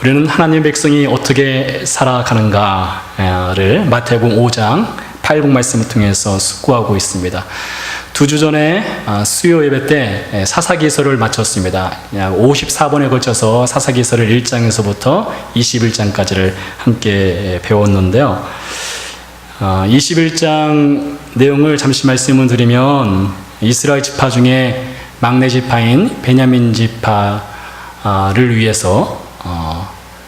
우리는 하나님의 백성이 어떻게 살아가는가를 마태복음 5장 8국 말씀을 통해서 숙고하고 있습니다. 2주 전에 수요 예배 때 사사기서를 마쳤습니다. 약 54번에 걸쳐서 사사기서를 1장에서부터 21장까지를 함께 배웠는데요. 21장 내용을 잠시 말씀을 드리면 이스라엘 지파 중에 막내 지파인 베냐민 지파를 위해서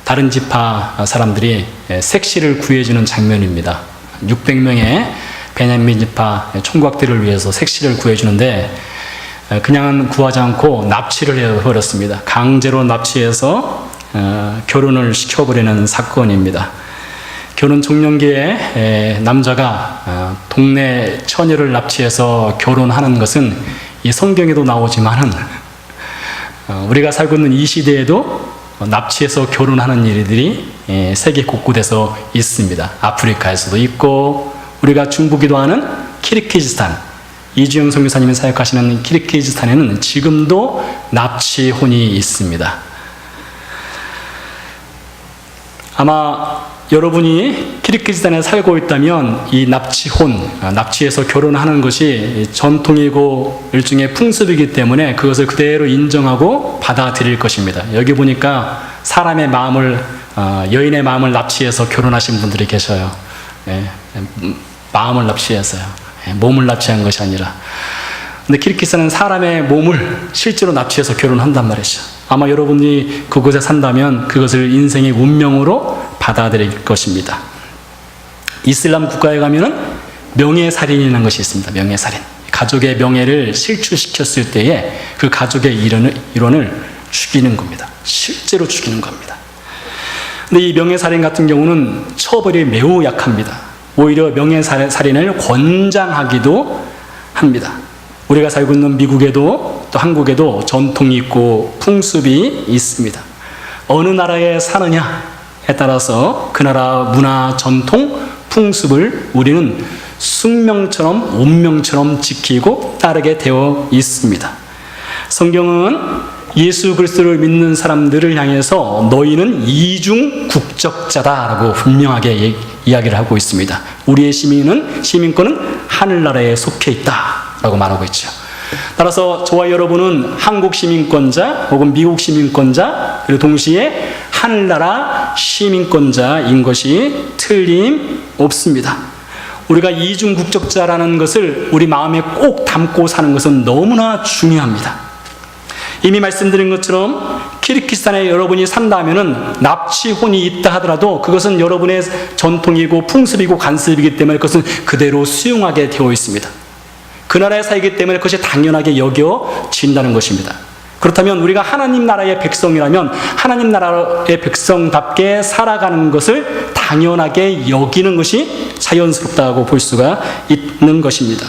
다른 지파 사람들이 색시를 구해주는 장면입니다. 600명의 베냐민 지파 총각들을 위해서 색시를 구해주는데 그냥 구하지 않고 납치를 해버렸습니다. 강제로 납치해서 결혼을 시켜버리는 사건입니다. 결혼 종년기에 남자가 동네 처녀를 납치해서 결혼하는 것은 이 성경에도 나오지만은 우리가 살고 있는 이 시대에도 납치해서 결혼하는 일들이 세계 곳곳에서 있습니다. 아프리카에서도 있고 우리가 중부기도 하는 키르기즈스탄, 이주영 선교사님이 사역하시는 키르기즈스탄에는 지금도 납치혼이 있습니다. 아마 여러분이 키르기즈스탄에 살고 있다면 이 납치혼, 납치해서 결혼하는 것이 전통이고 일종의 풍습이기 때문에 그것을 그대로 인정하고 받아들일 것입니다. 여기 보니까 사람의 마음을, 여인의 마음을 납치해서 결혼하신 분들이 계셔요. 마음을 납치해서요. 몸을 납치한 것이 아니라. 근데 키르기스탄은 사람의 몸을 실제로 납치해서 결혼한단 말이죠. 아마 여러분이 그곳에 산다면 그것을 인생의 운명으로 받아들일 것입니다. 이슬람 국가에 가면은 명예살인이라는 것이 있습니다. 명예살인. 가족의 명예를 실추시켰을 때에 그 가족의 일원을 죽이는 겁니다. 실제로 죽이는 겁니다. 근데 이 명예살인 같은 경우는 처벌이 매우 약합니다. 오히려 명예살인을 권장하기도 합니다. 우리가 살고 있는 미국에도 또 한국에도 전통이 있고 풍습이 있습니다. 어느 나라에 사느냐에 따라서 그 나라 문화, 전통, 풍습을 우리는 숙명처럼 운명처럼 지키고 따르게 되어 있습니다. 성경은 예수 그리스도를 믿는 사람들을 향해서 너희는 이중 국적자다라고 분명하게 이야기를 하고 있습니다. 우리의 시민권은 하늘나라에 속해 있다라고 말하고 있죠. 따라서 저와 여러분은 한국 시민권자 혹은 미국 시민권자 그리고 동시에 하늘나라 시민권자인 것이 틀림없습니다. 우리가 이중 국적자라는 것을 우리 마음에 꼭 담고 사는 것은 너무나 중요합니다. 이미 말씀드린 것처럼 키르기스탄에 여러분이 산다면은 납치혼이 있다 하더라도 그것은 여러분의 전통이고 풍습이고 관습이기 때문에 그것은 그대로 수용하게 되어 있습니다. 그 나라에 살기 때문에 그것이 당연하게 여겨진다는 것입니다. 그렇다면 우리가 하나님 나라의 백성이라면 하나님 나라의 백성답게 살아가는 것을 당연하게 여기는 것이 자연스럽다고 볼 수가 있는 것입니다.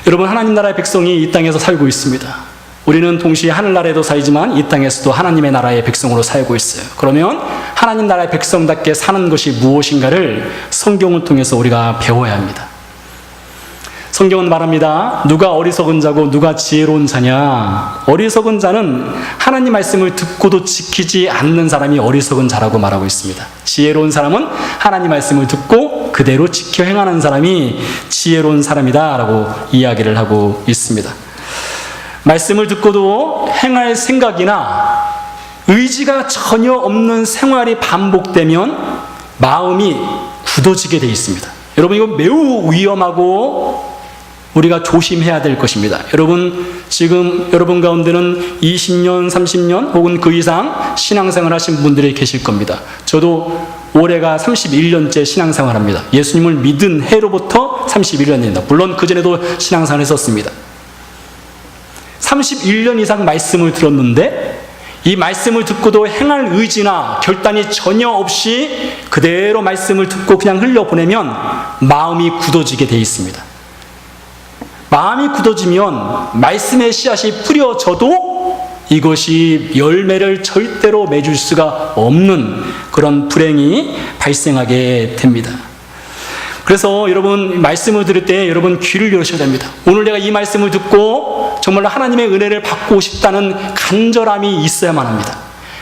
여러분, 하나님 나라의 백성이 이 땅에서 살고 있습니다. 우리는 동시에 하늘나라에도 살지만 이 땅에서도 하나님의 나라의 백성으로 살고 있어요. 그러면 하나님 나라의 백성답게 사는 것이 무엇인가를 성경을 통해서 우리가 배워야 합니다. 성경은 말합니다. 누가 어리석은 자고 누가 지혜로운 자냐? 어리석은 자는 하나님 말씀을 듣고도 지키지 않는 사람이 어리석은 자라고 말하고 있습니다. 지혜로운 사람은 하나님 말씀을 듣고 그대로 지켜 행하는 사람이 지혜로운 사람이다라고 이야기를 하고 있습니다. 말씀을 듣고도 행할 생각이나 의지가 전혀 없는 생활이 반복되면 마음이 굳어지게 되어 있습니다. 여러분, 이거 매우 위험하고 우리가 조심해야 될 것입니다. 여러분, 지금 여러분 가운데는 20년, 30년 혹은 그 이상 신앙생활 하신 분들이 계실 겁니다. 저도 올해가 31년째 신앙생활 합니다. 예수님을 믿은 해로부터 31년입니다. 물론 그전에도 신앙생활 했었습니다. 31년 이상 말씀을 들었는데 이 말씀을 듣고도 행할 의지나 결단이 전혀 없이 그대로 말씀을 듣고 그냥 흘려보내면 마음이 굳어지게 되어 있습니다. 마음이 굳어지면 말씀의 씨앗이 뿌려져도 이것이 열매를 절대로 맺을 수가 없는 그런 불행이 발생하게 됩니다. 그래서 여러분, 말씀을 들을 때 여러분 귀를 열으셔야 됩니다. 오늘 내가 이 말씀을 듣고 정말로 하나님의 은혜를 받고 싶다는 간절함이 있어야만 합니다.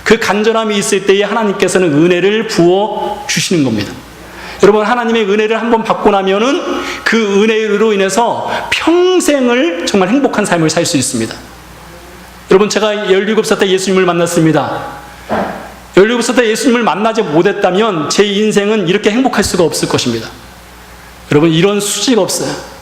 그 간절함이 있을 때에 하나님께서는 은혜를 부어 주시는 겁니다. 여러분, 하나님의 은혜를 한번 받고 나면은 그 은혜로 인해서 평생을 정말 행복한 삶을 살 수 있습니다. 여러분, 제가 17살 때 예수님을 만났습니다. 17살 때 예수님을 만나지 못했다면 제 인생은 이렇게 행복할 수가 없을 것입니다. 여러분, 이런 수지가 없어요.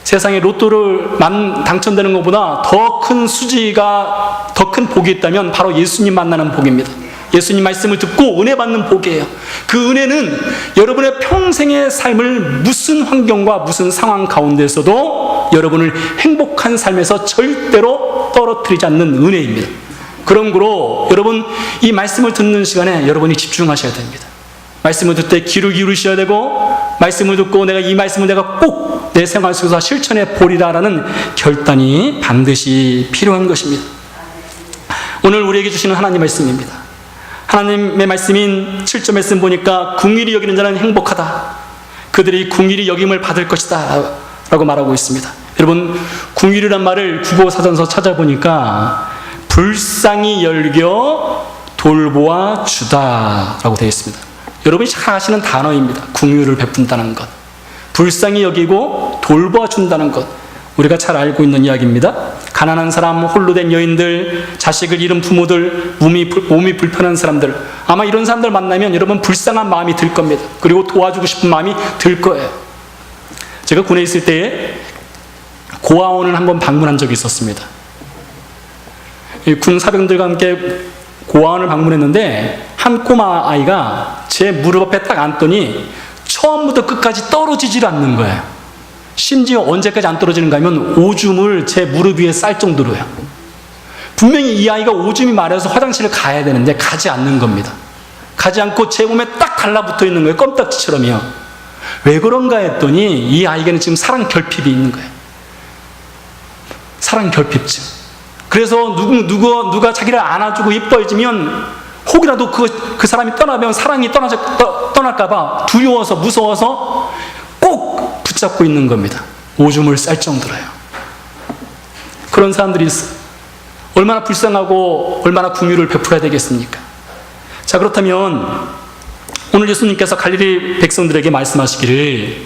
세상에 로또를 당첨되는 것보다 더 큰 수지가, 더 큰 복이 있다면 바로 예수님 만나는 복입니다. 예수님 말씀을 듣고 은혜 받는 복이에요. 그 은혜는 여러분의 평생의 삶을 무슨 환경과 무슨 상황 가운데서도 여러분을 행복한 삶에서 절대로 떨어뜨리지 않는 은혜입니다. 그러므로 여러분, 이 말씀을 듣는 시간에 여러분이 집중하셔야 됩니다. 말씀을 듣을 때 귀를 기울이셔야 되고, 말씀을 듣고 내가 이 말씀을 내가 꼭 내 생활 속에서 실천해 보리라라는 결단이 반드시 필요한 것입니다. 오늘 우리에게 주시는 하나님 말씀입니다. 하나님의 말씀인 7절 말씀 보니까 궁일이 여기는 자는 행복하다. 그들이 궁일이 여김을 받을 것이다 라고 말하고 있습니다. 여러분, 궁일이란 말을 국어사전서 찾아보니까 불쌍히 열겨 돌보아 주다 라고 되어 있습니다. 여러분이 잘 아시는 단어입니다. 궁유를 베푼다는 것, 불쌍히 여기고 돌보아 준다는 것, 우리가 잘 알고 있는 이야기입니다. 가난한 사람, 홀로 된 여인들, 자식을 잃은 부모들, 몸이 불편한 사람들, 아마 이런 사람들 만나면 여러분 불쌍한 마음이 들 겁니다. 그리고 도와주고 싶은 마음이 들 거예요. 제가 군에 있을 때에 고아원을 한번 방문한 적이 있었습니다. 군 사병들과 함께 고아원을 방문했는데 한 꼬마 아이가 제 무릎 앞에 딱 앉더니 처음부터 끝까지 떨어지질 않는 거예요. 심지어 언제까지 안 떨어지는가 하면 오줌을 제 무릎 위에 쌀 정도로요. 분명히 이 아이가 오줌이 마려서 화장실을 가야 되는데 가지 않는 겁니다. 가지 않고 제 몸에 딱 달라붙어 있는 거예요. 껌딱지처럼요. 왜 그런가 했더니 이 아이에게는 지금 사랑 결핍이 있는 거예요. 사랑 결핍증. 그래서 누가 자기를 안아주고 이뻐해주면 혹이라도 그 사람이 떠나면 사랑이 떠날까봐 두려워서 무서워서 꼭 붙잡고 있는 겁니다. 오줌을 쌀 정도로요. 그런 사람들이 있어요. 얼마나 불쌍하고 얼마나 긍휼을 베풀어야 되겠습니까? 자, 그렇다면 오늘 예수님께서 갈릴리 백성들에게 말씀하시기를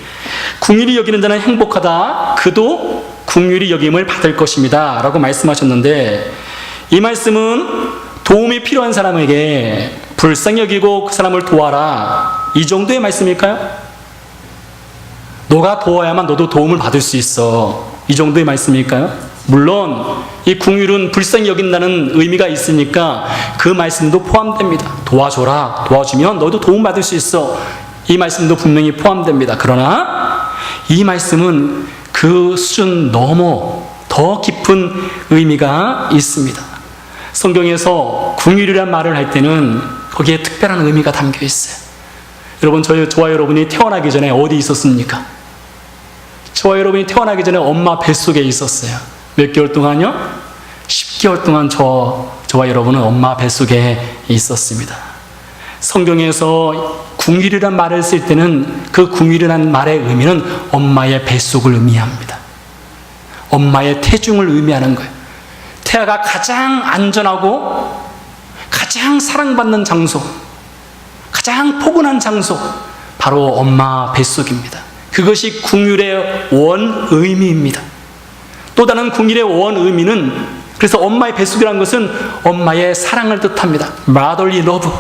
긍휼히 여기는 자는 행복하다. 그도 긍휼히 여김을 받을 것입니다 라고 말씀하셨는데, 이 말씀은 도움이 필요한 사람에게 불쌍히 여기고 그 사람을 도와라, 이 정도의 말씀일까요? 너가 도와야만 너도 도움을 받을 수 있어, 이 정도의 말씀일까요? 물론 이 긍휼은 불쌍히 여긴다는 의미가 있으니까 그 말씀도 포함됩니다. 도와줘라, 도와주면 너도 도움받을 수 있어, 이 말씀도 분명히 포함됩니다. 그러나 이 말씀은 그 수준 넘어 더 깊은 의미가 있습니다. 성경에서 긍휼이란 말을 할 때는 거기에 특별한 의미가 담겨 있어요. 여러분, 저와 여러분이 태어나기 전에 어디 있었습니까? 저와 여러분이 태어나기 전에 엄마 뱃속에 있었어요. 몇 개월 동안요? 10개월 동안 저와 여러분은 엄마 뱃속에 있었습니다. 성경에서 긍휼이란 말을 쓸 때는 그 긍휼이란 말의 의미는 엄마의 뱃속을 의미합니다. 엄마의 태중을 의미하는 거예요. 태아가 가장 안전하고 가장 사랑받는 장소, 가장 포근한 장소, 바로 엄마 뱃속입니다. 그것이 긍휼의 원 의미입니다. 또 다른 긍휼의 원 의미는, 그래서 엄마의 뱃속이라는 것은 엄마의 사랑을 뜻합니다. motherly love.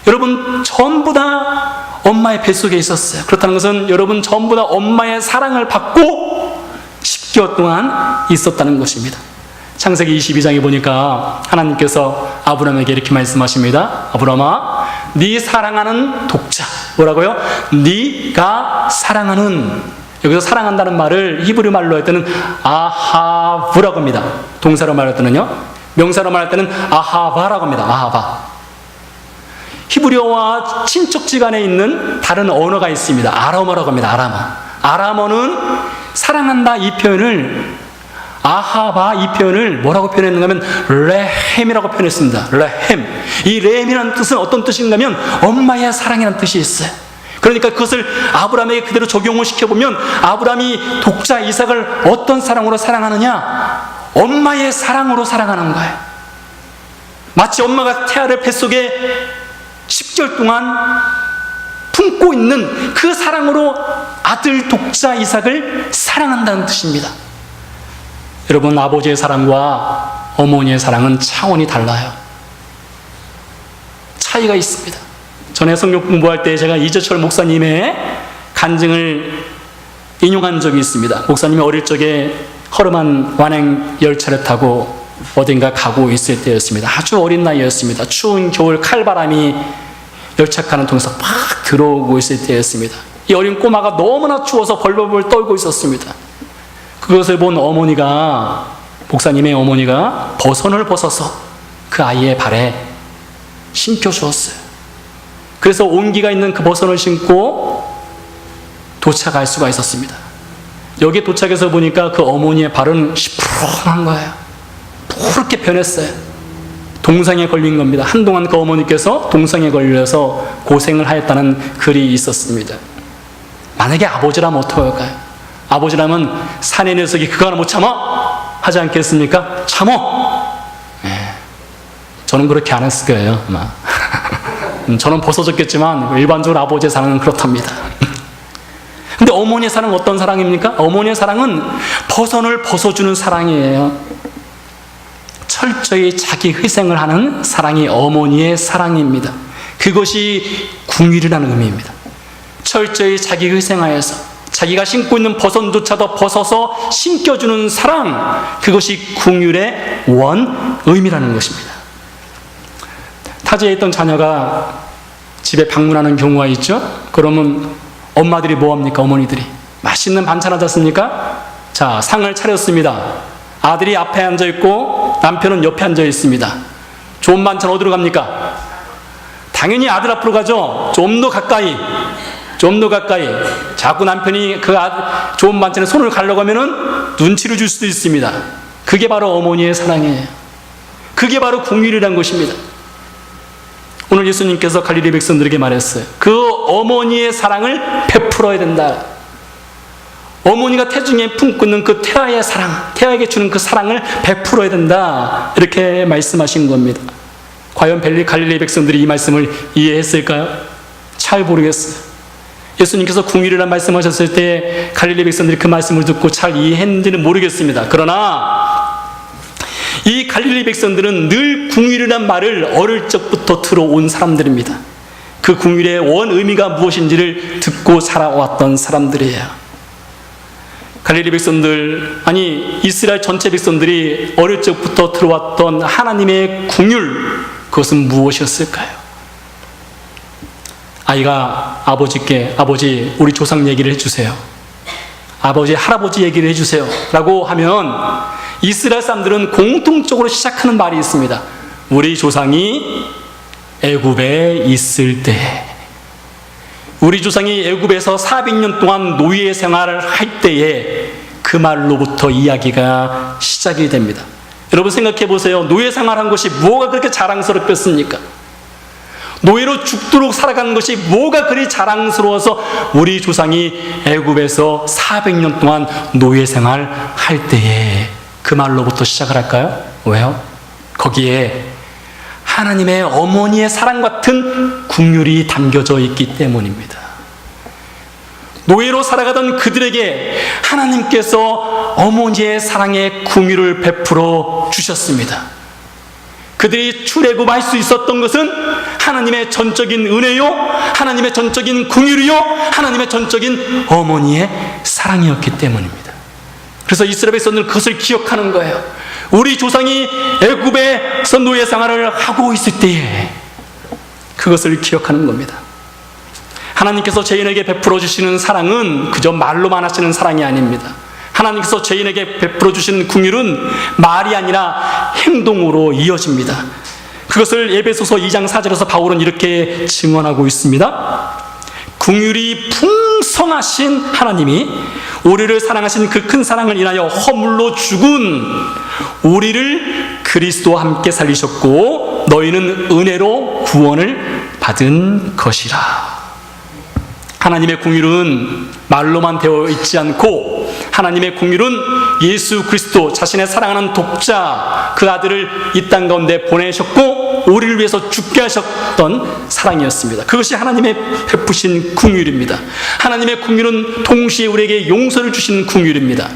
여러분 전부 다 엄마의 뱃속에 있었어요. 그렇다는 것은 여러분 전부 다 엄마의 사랑을 받고 10개월 동안 있었다는 것입니다. 창세기 22장에 보니까 하나님께서 아브라함에게 이렇게 말씀하십니다. 아브라함아, 네 사랑하는 독자, 뭐라고요? 네가 사랑하는, 여기서 사랑한다는 말을 히브리 말로 할 때는 아하브라고 합니다. 동사로 말할 때는요. 명사로 말할 때는 아하바라고 합니다. 아하바. 히브리어와 친척지간에 있는 다른 언어가 있습니다. 아람어라고 합니다. 아람어는 사랑한다 이 표현을, 아하바 이 표현을 뭐라고 표현했는가 하면 레헴이라고 표현했습니다. 레헴. 이 레헴이라는 뜻은 어떤 뜻인가 하면 엄마의 사랑이라는 뜻이 있어요. 그러니까 그것을 아브라함에게 그대로 적용을 시켜보면 아브라함이 독자 이삭을 어떤 사랑으로 사랑하느냐? 엄마의 사랑으로 사랑하는 거예요. 마치 엄마가 태아를 뱃속에 10개월 동안 품고 있는 그 사랑으로 아들 독자 이삭을 사랑한다는 뜻입니다. 여러분, 아버지의 사랑과 어머니의 사랑은 차원이 달라요. 차이가 있습니다. 전에 성경 공부할 때 제가 이재철 목사님의 간증을 인용한 적이 있습니다. 목사님이 어릴 적에 허름한 완행 열차를 타고 어딘가 가고 있을 때였습니다. 아주 어린 나이였습니다. 추운 겨울 칼바람이 열착하는 통해서 팍 들어오고 있을 때였습니다. 이 어린 꼬마가 너무나 추워서 벌벌벌 떨고 있었습니다. 그것을 본 어머니가, 목사님의 어머니가 버선을 벗어서 그 아이의 발에 신겨주었어요. 그래서 온기가 있는 그 버선을 신고 도착할 수가 있었습니다. 여기 도착해서 보니까 그 어머니의 발은 시퍼런한 거예요. 푸르게 변했어요. 동상에 걸린 겁니다. 한동안 그 어머니께서 동상에 걸려서 고생을 하였다는 글이 있었습니다. 만약에 아버지라면 어떻게 할까요? 아버지라면 사내 녀석이 그거 하나 못 참아? 하지 않겠습니까? 참어! 네. 저는 그렇게 안 했을 거예요, 아마. 저는 벗어졌겠지만 일반적으로 아버지의 사랑은 그렇답니다. 근데 어머니의 사랑은 어떤 사랑입니까? 어머니의 사랑은 버선을 벗어주는 사랑이에요. 철저히 자기 희생을 하는 사랑이 어머니의 사랑입니다. 그것이 궁율이라는 의미입니다. 철저히 자기 희생하여서 자기가 신고 있는 버선조차도 벗어서 신겨주는 사랑, 그것이 궁율의 원 의미라는 것입니다. 타지에 있던 자녀가 집에 방문하는 경우가 있죠. 그러면 엄마들이 뭐합니까? 어머니들이 맛있는 반찬 하지 않습니까? 자, 상을 차렸습니다. 아들이 앞에 앉아있고 남편은 옆에 앉아있습니다. 좋은 반찬 어디로 갑니까? 당연히 아들 앞으로 가죠. 좀 더 가까이. 자꾸 남편이 그 좋은 반찬에 손을 가려고 하면은 눈치를 줄 수도 있습니다. 그게 바로 어머니의 사랑이에요. 그게 바로 궁율이란 것입니다. 오늘 예수님께서 갈릴리 백성들에게 말했어요. 그 어머니의 사랑을 베풀어야 된다. 어머니가 태중에 품고 있는 그 태아의 사랑, 태아에게 주는 그 사랑을 베풀어야 된다. 이렇게 말씀하신 겁니다. 과연 갈릴리 백성들이 이 말씀을 이해했을까요? 잘 모르겠어요. 예수님께서 궁율이라는 말씀하셨을 때 갈릴리 백성들이 그 말씀을 듣고 잘 이해했는지는 모르겠습니다. 그러나 이 갈릴리 백성들은 늘 궁율이란 말을 어릴 적부터 들어온 사람들입니다. 그 궁율의 원 의미가 무엇인지를 듣고 살아왔던 사람들이에요. 갈릴리 백성들, 아니 이스라엘 전체 백성들이 어릴 적부터 들어왔던 하나님의 궁율, 그것은 무엇이었을까요? 아이가 아버지께, 아버지 우리 조상 얘기를 해주세요, 아버지 할아버지 얘기를 해주세요 라고 하면 이스라엘 사람들은 공통적으로 시작하는 말이 있습니다. 우리 조상이 애굽에 있을 때, 우리 조상이 애굽에서 400년 동안 노예 생활을 할 때에 그 말로부터 이야기가 시작이 됩니다. 여러분 생각해 보세요. 노예 생활한 것이 뭐가 그렇게 자랑스럽겠습니까? 노예로 죽도록 살아가는 것이 뭐가 그리 자랑스러워서 우리 조상이 애굽에서 400년 동안 노예 생활 할 때에 그 말로부터 시작을 할까요? 왜요? 거기에 하나님의 어머니의 사랑 같은 궁율이 담겨져 있기 때문입니다. 노예로 살아가던 그들에게 하나님께서 어머니의 사랑의 궁율을 베풀어 주셨습니다. 그들이 출애굽할 수 있었던 것은 하나님의 전적인 은혜요, 하나님의 전적인 궁율이요, 하나님의 전적인 어머니의 사랑이었기 때문입니다. 그래서 이스라엘 백성들은 그것을 기억하는 거예요. 우리 조상이 애굽에서 노예 생활을 하고 있을 때에 그것을 기억하는 겁니다. 하나님께서 죄인에게 베풀어 주시는 사랑은 그저 말로만 하시는 사랑이 아닙니다. 하나님께서 죄인에게 베풀어 주시는 궁율은 말이 아니라 행동으로 이어집니다. 그것을 에베소서 2장 4절에서 바울은 이렇게 증언하고 있습니다. 궁율이 풍성하신 하나님이 우리를 사랑하신 그 큰 사랑을 인하여 허물로 죽은 우리를 그리스도와 함께 살리셨고 너희는 은혜로 구원을 받은 것이라. 하나님의 긍휼은 말로만 되어 있지 않고 하나님의 긍휼은 예수 그리스도 자신의 사랑하는 독자 그 아들을 이 땅 가운데 보내셨고 우리를 위해서 죽게 하셨던 사랑이었습니다. 그것이 하나님의 베푸신 긍휼입니다. 하나님의 긍휼은 동시에 우리에게 용서를 주시는 긍휼입니다.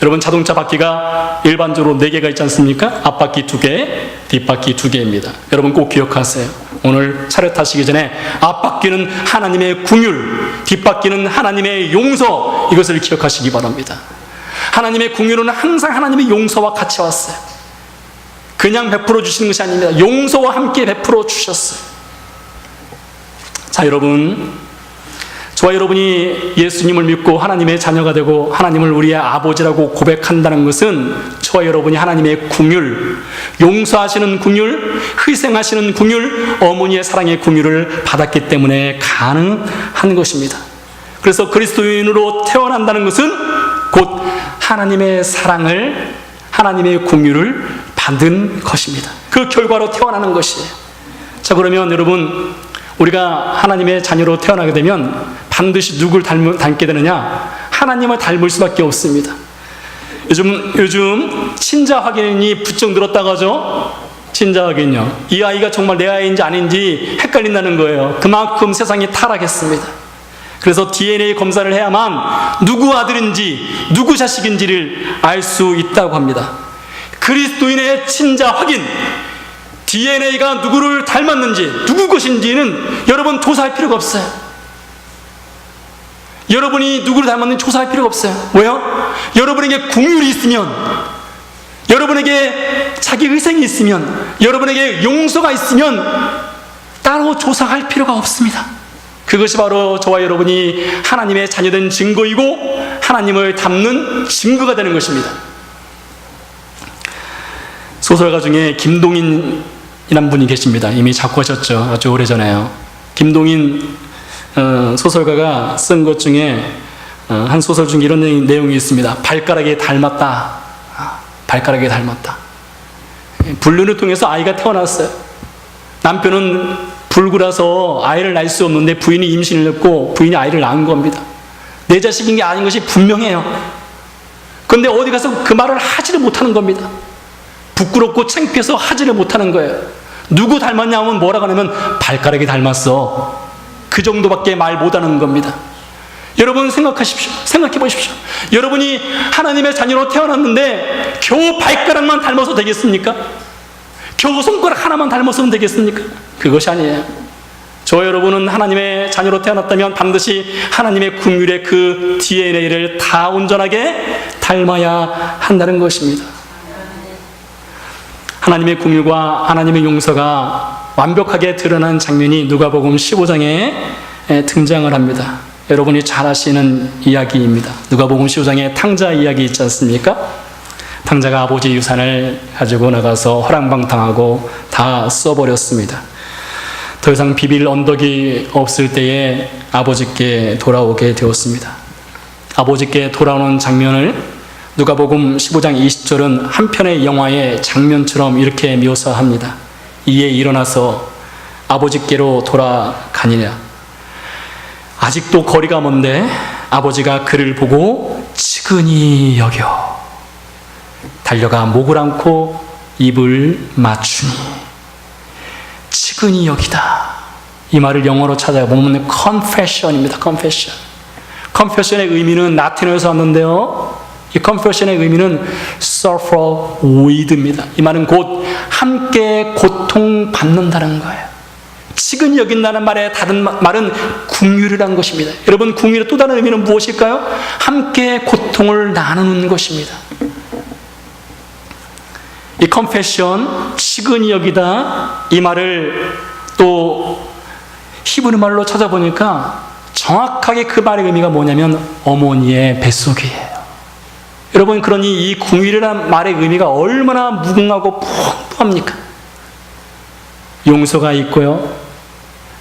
여러분, 자동차 바퀴가 일반적으로 4개가 있지 않습니까? 앞바퀴 2개, 뒷바퀴 2개입니다. 여러분 꼭 기억하세요. 오늘 차를 타시기 전에 앞바퀴는 하나님의 긍휼, 뒷바퀴는 하나님의 용서, 이것을 기억하시기 바랍니다. 하나님의 긍휼은 항상 하나님의 용서와 같이 왔어요. 그냥 베풀어 주시는 것이 아닙니다. 용서와 함께 베풀어 주셨어요. 자, 여러분, 저와 여러분이 예수님을 믿고 하나님의 자녀가 되고 하나님을 우리의 아버지라고 고백한다는 것은 저와 여러분이 하나님의 긍휼, 용서하시는 긍휼, 희생하시는 긍휼, 어머니의 사랑의 긍휼을 받았기 때문에 가능한 것입니다. 그래서 그리스도인으로 태어난다는 것은 곧 하나님의 사랑을, 하나님의 긍휼을 받은 것입니다. 그 결과로 태어나는 것이에요. 자, 그러면 여러분, 우리가 하나님의 자녀로 태어나게 되면 반드시 누굴 닮게 되느냐? 하나님을 닮을 수밖에 없습니다. 요즘 친자 확인이 부쩍 늘었다고 하죠? 친자 확인요. 이 아이가 정말 내 아이인지 아닌지 헷갈린다는 거예요. 그만큼 세상이 타락했습니다. 그래서 DNA 검사를 해야만 누구 아들인지 누구 자식인지를 알 수 있다고 합니다. 그리스도인의 친자 확인, DNA가 누구를 닮았는지 누구 것인지는 여러분 조사할 필요가 없어요. 여러분이 누구를 닮았는지 조사할 필요가 없어요. 왜요? 여러분에게 긍휼이 있으면, 여러분에게 자기 희생이 있으면, 여러분에게 용서가 있으면 따로 조사할 필요가 없습니다. 그것이 바로 저와 여러분이 하나님의 자녀된 증거이고 하나님을 닮는 증거가 되는 것입니다. 소설가 중에 김동인이라는 분이 계십니다. 이미 작고하셨죠. 아주 오래전에요. 김동인 소설가가 쓴 것 중에 한 소설 중에 이런 내용이 있습니다. 발가락에 닮았다. 발가락에 닮았다. 불륜을 통해서 아이가 태어났어요. 남편은 불구라서 아이를 낳을 수 없는데 부인이 임신을 했고 부인이 아이를 낳은 겁니다. 내 자식인 게 아닌 것이 분명해요. 그런데 어디 가서 그 말을 하지를 못하는 겁니다. 부끄럽고 창피해서 하지를 못하는 거예요. 누구 닮았냐 하면 뭐라고 하냐면 발가락이 닮았어. 그 정도밖에 말 못하는 겁니다. 여러분 생각해 보십시오. 여러분이 하나님의 자녀로 태어났는데 겨우 발가락만 닮아서 되겠습니까? 겨우 손가락 하나만 닮았으면 되겠습니까? 그것이 아니에요. 저 여러분은 하나님의 자녀로 태어났다면 반드시 하나님의 긍휼의 그 DNA를 다 온전하게 닮아야 한다는 것입니다. 하나님의 긍휼과 하나님의 용서가 완벽하게 드러난 장면이 누가복음 15장에 등장을 합니다. 여러분이 잘 아시는 이야기입니다. 누가복음 15장에 탕자 이야기 있지 않습니까? 탕자가 아버지 유산을 가지고 나가서 허랑방탕하고 다 써버렸습니다. 더 이상 비빌 언덕이 없을 때에 아버지께 돌아오게 되었습니다. 아버지께 돌아오는 장면을 누가복음 15장 20절은 한 편의 영화의 장면처럼 이렇게 묘사합니다. 이에 일어나서 아버지께로 돌아가니라. 아직도 거리가 먼데 아버지가 그를 보고 측은히 여겨 달려가 목을 안고 입을 맞추니. 측은히 여기다. 이 말을 영어로 찾아보면 confession입니다. confession. confession의 의미는 라틴어에서 왔는데요, 이 confession의 의미는 suffer with입니다. 이 말은 곧 함께 고통받는다는 거예요. 측은히 여긴다는 말의 다른 말은 긍휼이라는 것입니다. 여러분, 긍휼의 또 다른 의미는 무엇일까요? 함께 고통을 나누는 것입니다. 이 confession, 측은히 여기다, 이 말을 또 히브리 말로 찾아보니까 정확하게 그 말의 의미가 뭐냐면 어머니의 뱃속이에요. 여러분, 그러니 이 긍휼이라는 말의 의미가 얼마나 무궁하고 풍부합니까? 용서가 있고요,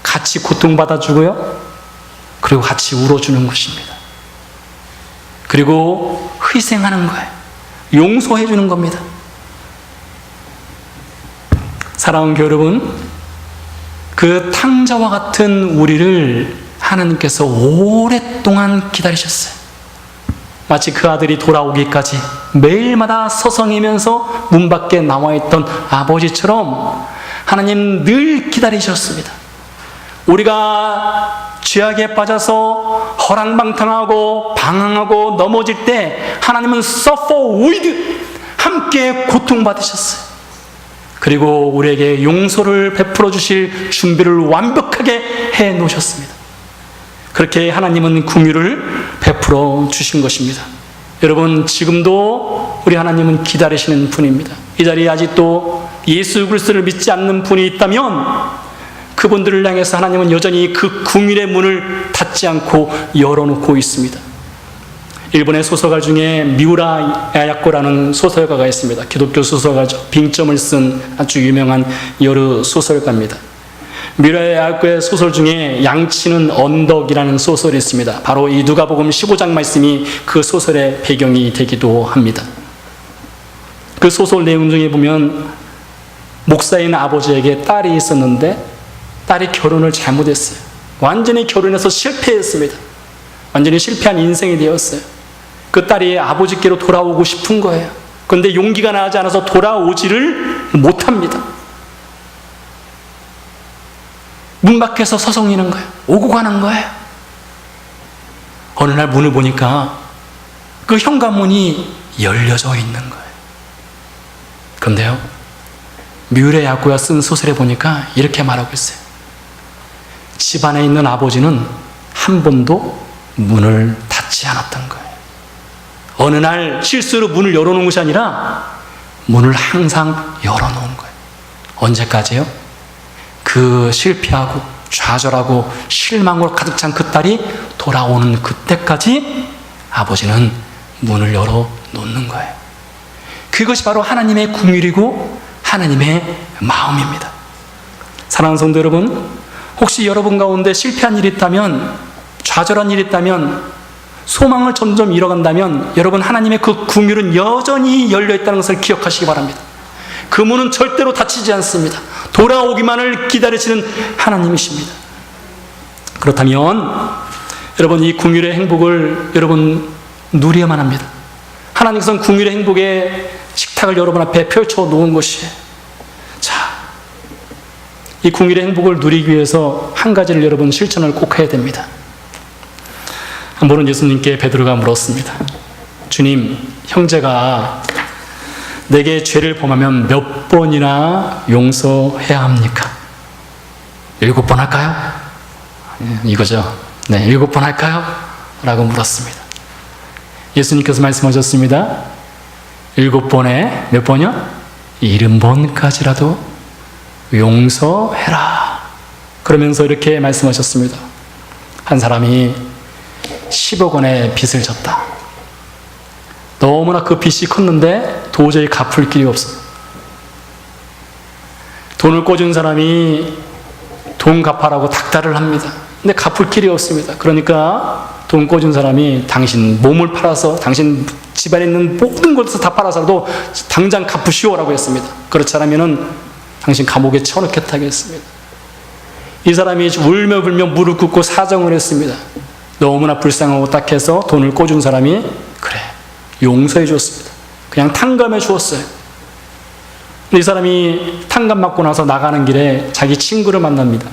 같이 고통받아주고요, 그리고 같이 울어주는 것입니다. 그리고 희생하는 거예요. 용서해주는 겁니다. 사랑하는 교회 여러분, 그 탕자와 같은 우리를 하나님께서 오랫동안 기다리셨어요. 마치 그 아들이 돌아오기까지 매일마다 서성이면서 문 밖에 나와있던 아버지처럼 하나님 늘 기다리셨습니다. 우리가 죄악에 빠져서 허랑방탕하고 방황하고 넘어질 때 하나님은 suffer with 함께 고통받으셨어요. 그리고 우리에게 용서를 베풀어 주실 준비를 완벽하게 해 놓으셨습니다. 그렇게 하나님은 긍휼을 베풀어 주신 것입니다. 여러분, 지금도 우리 하나님은 기다리시는 분입니다. 이 자리에 아직도 예수 그리스도를 믿지 않는 분이 있다면 그분들을 향해서 하나님은 여전히 그 긍휼의 문을 닫지 않고 열어놓고 있습니다. 일본의 소설가 중에 미우라 야야코라는 소설가가 있습니다. 기독교 소설가죠. 빙점을 쓴 아주 유명한 여러 소설가입니다. 미우라 야야코의 소설 중에 양치는 언덕이라는 소설이 있습니다. 바로 이 누가복음 15장 말씀이 그 소설의 배경이 되기도 합니다. 그 소설 내용 중에 보면 목사인 아버지에게 딸이 있었는데 딸이 결혼을 잘못했어요. 완전히 결혼해서 실패했습니다. 완전히 실패한 인생이 되었어요. 그 딸이 아버지께로 돌아오고 싶은 거예요. 그런데 용기가 나지 않아서 돌아오지를 못합니다. 문 밖에서 서성이는 거예요. 오고 가는 거예요. 어느 날 문을 보니까 그 현관문이 열려져 있는 거예요. 그런데요, 미우라 야야코가 쓴 소설에 보니까 이렇게 말하고 있어요. 집안에 있는 아버지는 한 번도 문을 닫지 않았던 거예요. 어느 날 실수로 문을 열어놓은 것이 아니라 문을 항상 열어놓은 거예요. 언제까지요? 그 실패하고 좌절하고 실망으로 가득 찬 그 딸이 돌아오는 그때까지 아버지는 문을 열어놓는 거예요. 그것이 바로 하나님의 긍휼이고 하나님의 마음입니다. 사랑하는 성도 여러분, 혹시 여러분 가운데 실패한 일이 있다면, 좌절한 일이 있다면, 소망을 점점 잃어간다면 여러분, 하나님의 그 긍휼은 여전히 열려있다는 것을 기억하시기 바랍니다. 그 문은 절대로 닫히지 않습니다. 돌아오기만을 기다리시는 하나님이십니다. 그렇다면 여러분, 이 긍휼의 행복을 여러분 누려야만 합니다. 하나님께서는 긍휼의 행복의 식탁을 여러분 앞에 펼쳐 놓은 것이에요. 자, 이 긍휼의 행복을 누리기 위해서 한 가지를 여러분 실천을 꼭 해야 됩니다. 한 번은 예수님께 베드로가 물었습니다. 주님, 형제가 내게 죄를 범하면 몇 번이나 용서해야 합니까? 7번 할까요? 이거죠. 네, 7번 할까요? 라고 물었습니다. 예수님께서 말씀하셨습니다. 7번에 몇 번이요? 70번까지라도 용서해라. 그러면서 이렇게 말씀하셨습니다. 한 사람이 10억 원의 빚을 졌다. 너무나 그 빚이 컸는데 도저히 갚을 길이 없어. 돈을 꿔준 사람이 돈 갚아라고 닥달을 합니다. 근데 갚을 길이 없습니다. 그러니까 돈 꿔준 사람이 당신 몸을 팔아서, 당신 집안에 있는 모든 것을 다 팔아서라도 당장 갚으시오라고 했습니다. 그렇지 않으면 당신 감옥에 쳐넣겠다고 했습니다. 이 사람이 울며 불며 무릎 꿇고 사정을 했습니다. 너무나 불쌍하고 딱해서 돈을 꿔준 사람이 그래, 용서해 줬습니다. 그냥 탕감해 주었어요. 이 사람이 탕감 받고 나서 나가는 길에 자기 친구를 만납니다.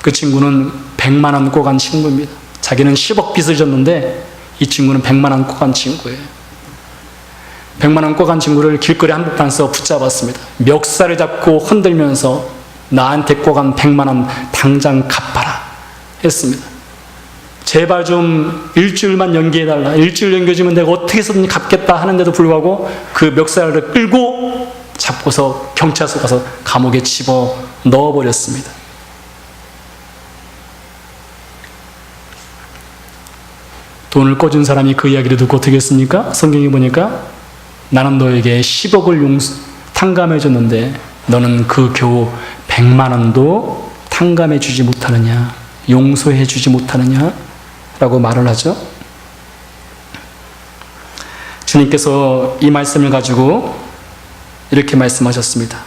그 친구는 100만 원 꿔간 친구입니다. 자기는 10억 빚을 졌는데 이 친구는 100만 원 꿔간 친구예요. 100만 원 꿔간 친구를 길거리 한복판에서 붙잡았습니다. 멱살을 잡고 흔들면서 나한테 꿔간 100만 원 당장 갚아라 했습니다. 제발 좀 일주일만 연기해달라. 일주일 연기해주면 내가 어떻게 해서든 갚겠다 하는데도 불구하고 그 멱살을 끌고 잡고서 경찰서 가서 감옥에 집어 넣어버렸습니다. 돈을 꿔준 사람이 그 이야기를 듣고 어떻게 했습니까? 성경에 보니까 나는 너에게 10억을 탕감해줬는데 너는 그 겨우 100만 원도 탕감해주지 못하느냐, 용서해주지 못하느냐 라고 말을 하죠. 주님께서 이 말씀을 가지고 이렇게 말씀하셨습니다.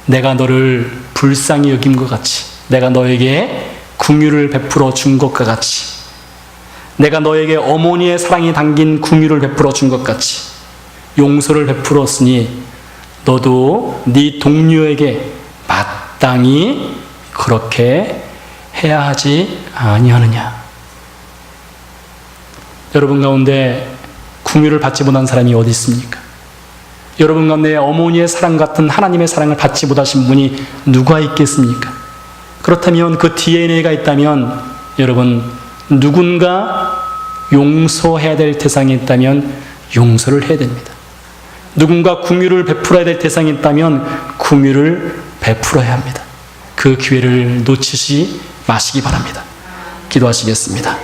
내가 너를 불쌍히 여긴 것 같이 내가 너에게 긍휼을 베풀어 준 것과 같이, 내가 너에게 어머니의 사랑이 담긴 긍휼을 베풀어 준 것 같이 용서를 베풀었으니 너도 네 동료에게 마땅히 그렇게 해야 하지 아니하느냐. 여러분 가운데 긍휼을 받지 못한 사람이 어디 있습니까? 여러분 가운데 어머니의 사랑 같은 하나님의 사랑을 받지 못하신 분이 누가 있겠습니까? 그렇다면 그 DNA가 있다면 여러분, 누군가 용서해야 될 대상이 있다면 용서를 해야 됩니다. 누군가 긍휼을 베풀어야 될 대상이 있다면 긍휼을 베풀어야 합니다. 그 기회를 놓치지 마시기 바랍니다. 기도하시겠습니다.